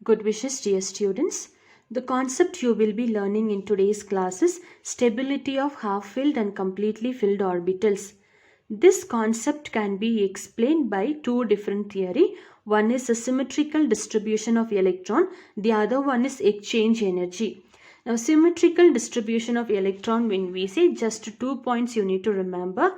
Good wishes, dear students. The concept you will be learning in today's class is stability of half-filled and completely filled orbitals. This concept can be explained by two different theories. One is a symmetrical distribution of electron, the other one is exchange energy. Now, symmetrical distribution of electron, when we say, just 2 points you need to remember.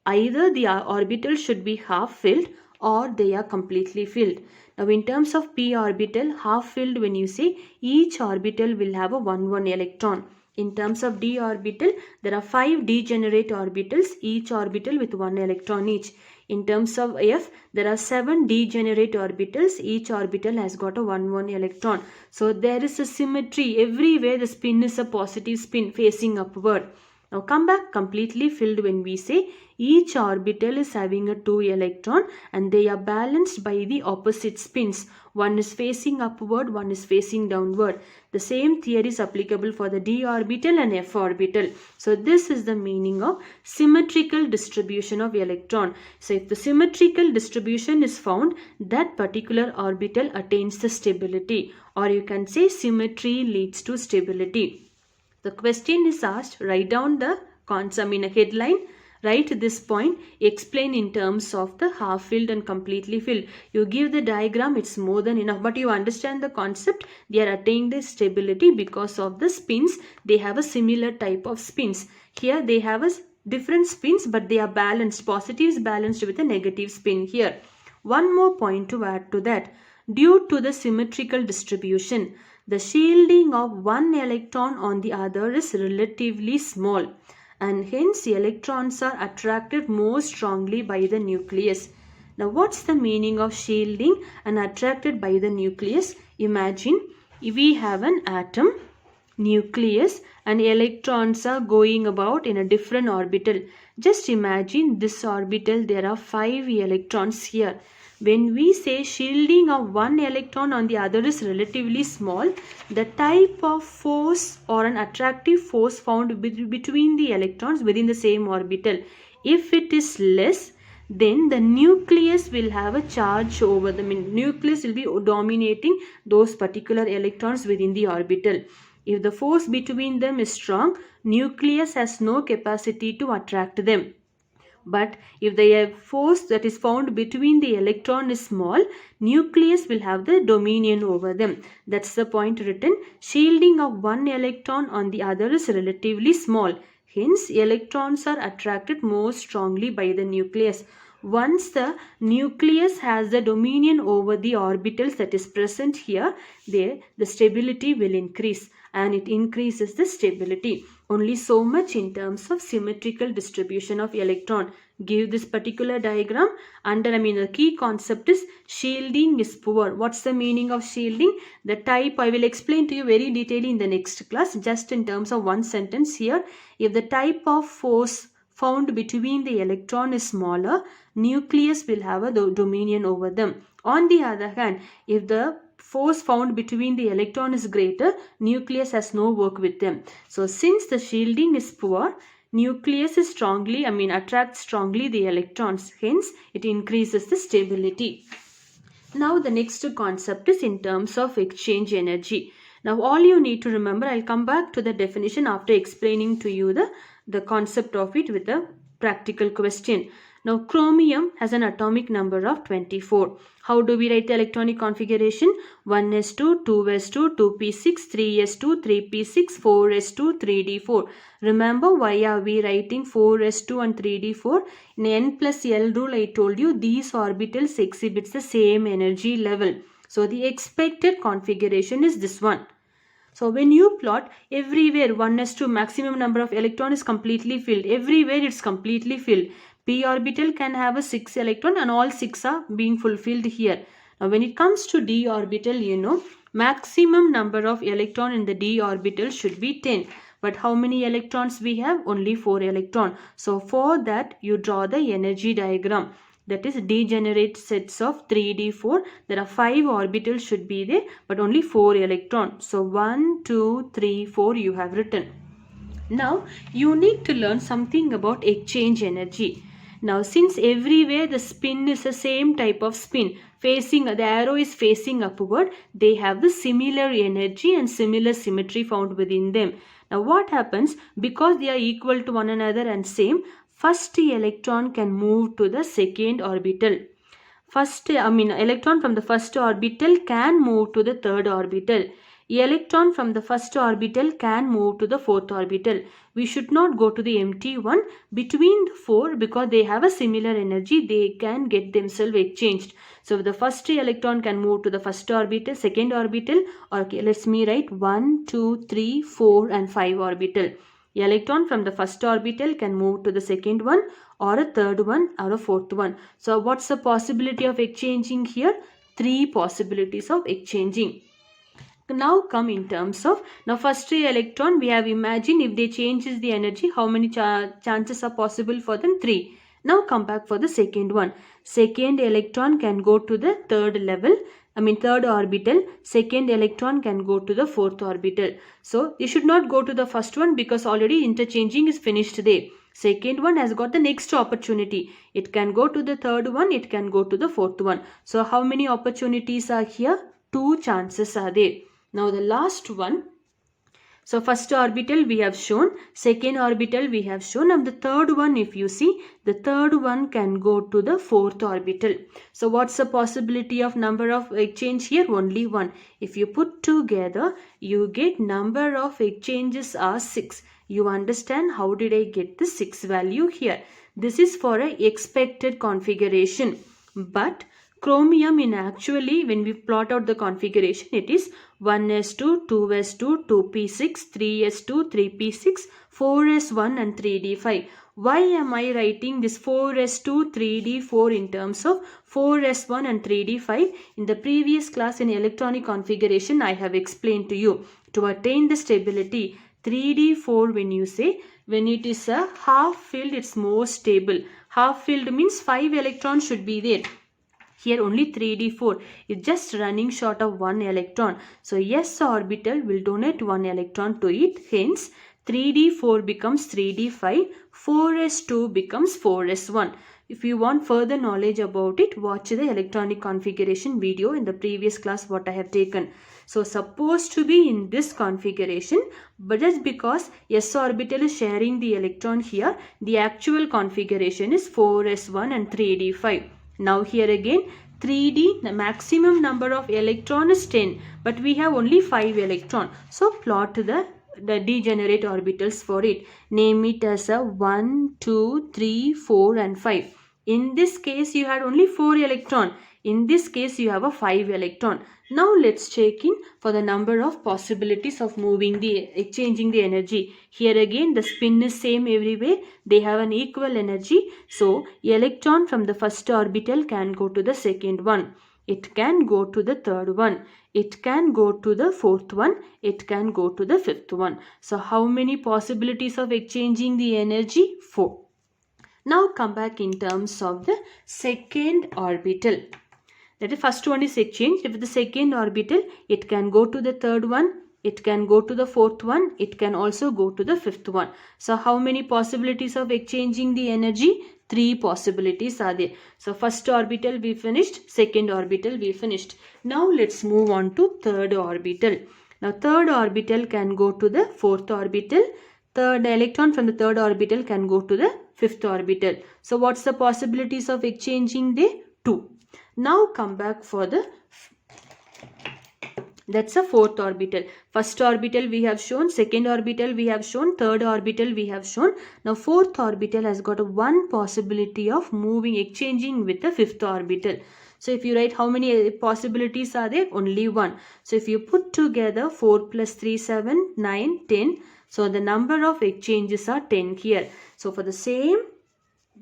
Either the orbital should be half-filled or they are completely filled. Now, in terms of p orbital, half-filled, when you say, each orbital will have a 1 electron. In terms of d orbital, there are 5 degenerate orbitals, each orbital with 1 electron each. In terms of f, there are 7 degenerate orbitals, each orbital has got a 1 electron. So there is a symmetry. Everywhere the spin is a positive spin facing upward. Now come back completely filled, when we say each orbital is having a 2 electron and they are balanced by the opposite spins. One is facing upward, one is facing downward. The same theory is applicable for the d orbital and f orbital. So this is the meaning of symmetrical distribution of electron. So if the symmetrical distribution is found, that particular orbital attains the stability, or you can say symmetry leads to stability. The question is asked, write down the concept in a headline, write this point, explain in terms of the half-filled and completely filled. You give the diagram, it's more than enough, but you understand the concept. They are attaining the stability because of the spins. They have a similar type of spins. Here they have a different spins, but they are balanced. Positive is balanced with a negative spin here. One more point to add to that. Due to the symmetrical distribution, the shielding of one electron on the other is relatively small, and hence electrons are attracted more strongly by the nucleus. Now, what's the meaning of shielding and attracted by the nucleus? Imagine we have an atom, nucleus, and electrons are going about in a different orbital. Just imagine this orbital, there are 5 electrons here. When we say shielding of one electron on the other is relatively small, the type of force or an attractive force found between the electrons within the same orbital, if it is less, then the nucleus will have a charge over them. Nucleus will be dominating those particular electrons within the orbital. If the force between them is strong, nucleus has no capacity to attract them. But if the force that is found between the electron is small, nucleus will have the dominion over them. That's the point written. Shielding of one electron on the other is relatively small. Hence, electrons are attracted more strongly by the nucleus. Once the nucleus has the dominion over the orbitals that is present here, the stability will increase, and it increases the stability. Only so much in terms of symmetrical distribution of electron. Give this particular diagram. The key concept is shielding is poor. What's the meaning of shielding? The type I will explain to you very detailedly in the next class. Just in terms of one sentence here. If the type of force found between the electron is smaller, nucleus will have a dominion over them. On the other hand, if the force found between the electron is greater, nucleus has no work with them. So since the shielding is poor, nucleus is attracts strongly the electrons. Hence, it increases the stability. Now, the next concept is in terms of exchange energy. Now, all you need to remember, I'll come back to the definition after explaining to you the concept of it with a practical question. Now, chromium has an atomic number of 24. How do we write the electronic configuration? 1s2, 2s2, 2p6, 3s2, 3p6, 4s2, 3d4. Remember, why are we writing 4s2 and 3d4? In n plus L rule, I told you these orbitals exhibits the same energy level. So, the expected configuration is this one. So, when you plot, everywhere 1s2 maximum number of electron is completely filled. Everywhere it's completely filled. P orbital can have a 6 electron and all 6 are being fulfilled here. Now, when it comes to d orbital, maximum number of electron in the d orbital should be 10. But how many electrons we have? Only 4 electron. So, for that, you draw the energy diagram. That is degenerate sets of 3d4. There are 5 orbitals should be there, but only 4 electrons. So, 1, 2, 3, 4 you have written. Now, you need to learn something about exchange energy. Now, since everywhere the spin is the same type of spin, facing, the arrow is facing upward, they have the similar energy and similar symmetry found within them. Now what happens, because they are equal to one another and same, first electron can move to the second orbital. Electron from the first orbital can move to the third orbital. Electron from the first orbital can move to the fourth orbital. We should not go to the empty one between the four, because they have a similar energy, they can get themselves exchanged. So the first electron can move to the first orbital, second orbital, or okay, let's me write 1, 2, 3, 4 and 5 orbital. Electron from the first orbital can move to the second one, or a third one, or a fourth one. So what's the possibility of exchanging here? 3 possibilities of exchanging. Now come in terms of, now first electron we have imagined if they changes the energy, how many chances are possible for them? 3. Now come back for the second one. Second electron can go to the third level, third orbital. Second electron can go to the fourth orbital. So you should not go to the first one, because already interchanging is finished there. Second one has got the next opportunity. It can go to the third one, it can go to the fourth one. So how many opportunities are here? 2 chances are there. Now the last one. So first orbital we have shown, second orbital we have shown, and the third one, if you see, the third one can go to the fourth orbital. So what's the possibility of number of exchange here? Only 1. If you put together, you get number of exchanges are 6. You understand how did I get the 6 value here? This is for a expected configuration. But chromium, in actually when we plot out the configuration, it is 1s2, 2s2, 2p6, 3s2, 3p6, 4s1 and 3d5. Why am I writing this 4s2, 3d4 in terms of 4s1 and 3d5? In the previous class in electronic configuration, I have explained to you, to attain the stability, 3d4 when you say, when it is a half filled, it's more stable. Half filled means 5 electrons should be there. Here only 3d4 is just running short of 1 electron. So s orbital will donate 1 electron to it. Hence 3d4 becomes 3d5, 4s2 becomes 4s1. If you want further knowledge about it, watch the electronic configuration video in the previous class what I have taken. So supposed to be in this configuration, but just because s orbital is sharing the electron here, the actual configuration is 4s1 and 3d5. Now here again 3d, the maximum number of electron is 10, but we have only 5 electron. So plot the degenerate orbitals for it. Name it as a 1, 2, 3, 4 and 5. In this case you had only 4 electron. In this case you have a 5 electron. Now let's check in for the number of possibilities of exchanging the energy. Here again the spin is same everywhere. They have an equal energy. So electron from the first orbital can go to the second one. It can go to the third one. It can go to the fourth one. It can go to the fifth one. So how many possibilities of exchanging the energy? 4. Now come back in terms of the second orbital. That the first one is exchanged. If the second orbital, it can go to the third one, it can go to the fourth one, it can also go to the fifth one. So how many possibilities of exchanging the energy? 3 possibilities are there. So first orbital we finished, second orbital we finished. Now let's move on to third orbital. Now third orbital can go to the fourth orbital. The electron from the third orbital can go to the fifth orbital. So what's the possibilities of exchanging the 2? Now come back for the, that's a fourth orbital. First orbital we have shown, second orbital we have shown, third orbital we have shown. Now fourth orbital has got a 1 possibility of exchanging with the fifth orbital. So if you write how many possibilities are there? Only 1. So if you put together 4 plus 3, 7, 9, 10. So the number of exchanges are 10 here. So for the same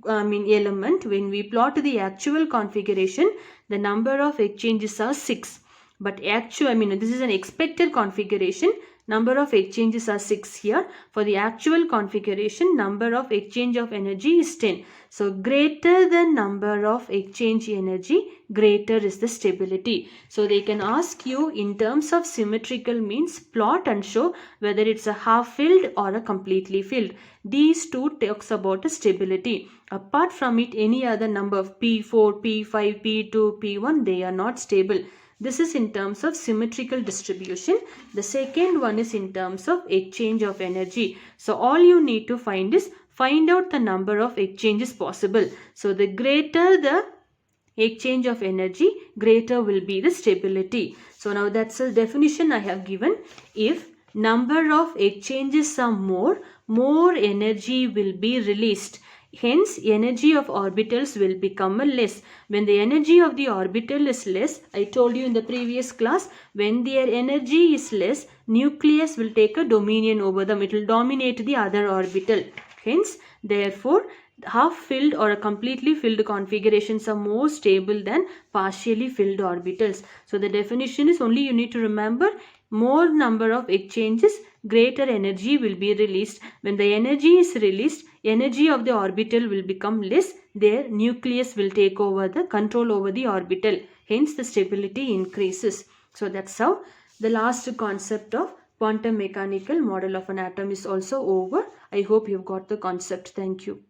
element, when we plot the actual configuration, the number of exchanges are 6. But actual, this is an expected configuration. Number of exchanges are 6 here. For the actual configuration, number of exchange of energy is 10. So greater the number of exchange energy, greater is the stability. So they can ask you in terms of symmetrical means plot and show whether it's a half filled or a completely filled. These two talks about a stability. Apart from it, any other number of P4, P5, P2, P1, they are not stable. This is in terms of symmetrical distribution. The second one is in terms of exchange of energy. So all you need to find out the number of exchanges possible. So the greater the exchange of energy, greater will be the stability. So now that's a definition I have given. If number of exchanges are more energy will be released. Hence, energy of orbitals will become less. When the energy of the orbital is less, I told you in the previous class, when their energy is less, nucleus will take a dominion over them. It will dominate the other orbital. Hence, therefore, half filled or a completely filled configurations are more stable than partially filled orbitals. So the definition is only you need to remember more number of exchanges, greater energy will be released. When the energy is released, energy of the orbital will become less. Their nucleus will take over the control over the orbital. Hence the stability increases. So that's how the last concept of quantum mechanical model of an atom is also over. I hope you've got the concept. Thank you.